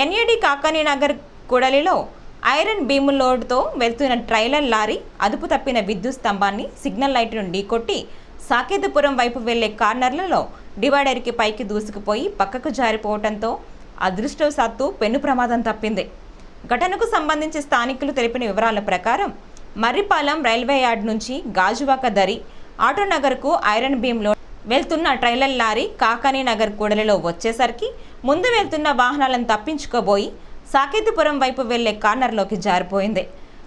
NAD Kakani Nagar కూడలిలో iron beam లోడ్తో వెళ్తున్న ట్రైలర్ లారీ అదుపు తప్పిన విద్యుత్ స్తంభాన్ని సిగ్నల్ లైట్ను ఢీకొట్టి సాకేతపురం వైపు వెళ్లే కార్నర్లలో డివైడర్కి పైకి దూసుకుపోయి పక్కకు జారిపోవడంతో అదృష్టవశాత్తు పెను ప్రమాదం తప్పింది. ఘటనకు సంబంధించి స్థానికులు తెలిపిన వివరాల ప్రకారం మర్రిపాలెం రైల్వే యార్డ్ నుంచి గాజువాక దరి ఆటోనగర్కు ఐరన్ బీమ్లో వెళ్తున్న ట్రైలర్ లారీ కాకానీ నగర్ కూడలిలో వచ్చేసరికి ముందు వెళ్తున్న వాహనాలను తప్పించుకోబోయి సాకేతపురం వైపు వెళ్లే కార్నర్లోకి జారిపోయింది.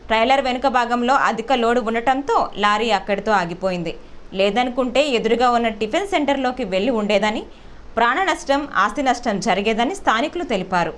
ట్రైలర్ వెనుక భాగంలో అధిక లోడు ఉండటంతో లారీ అక్కడితో ఆగిపోయింది. లేదనుకుంటే ఎదురుగా ఉన్న టిఫిన్ సెంటర్లోకి వెళ్లి ఉండేదని, ప్రాణ నష్టం, ఆస్తి నష్టం జరిగేదని స్థానికులు తెలిపారు.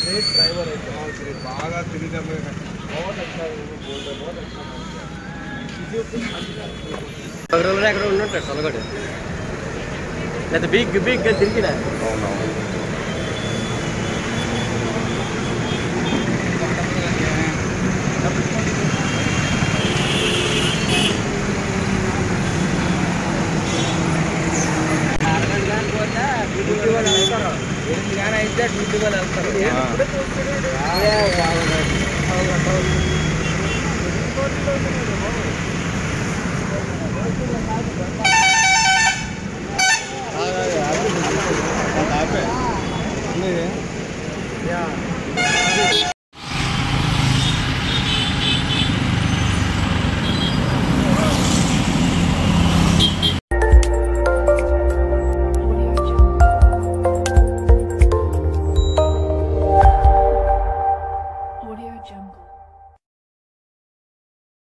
ग्रेट ड्राइवर है, बागा तिरिगा में बहुत अच्छा है, बोल रहे बहुत अच्छा है। बिग बिग तिरिगी ड्यूटी वाले వెళ్తారు.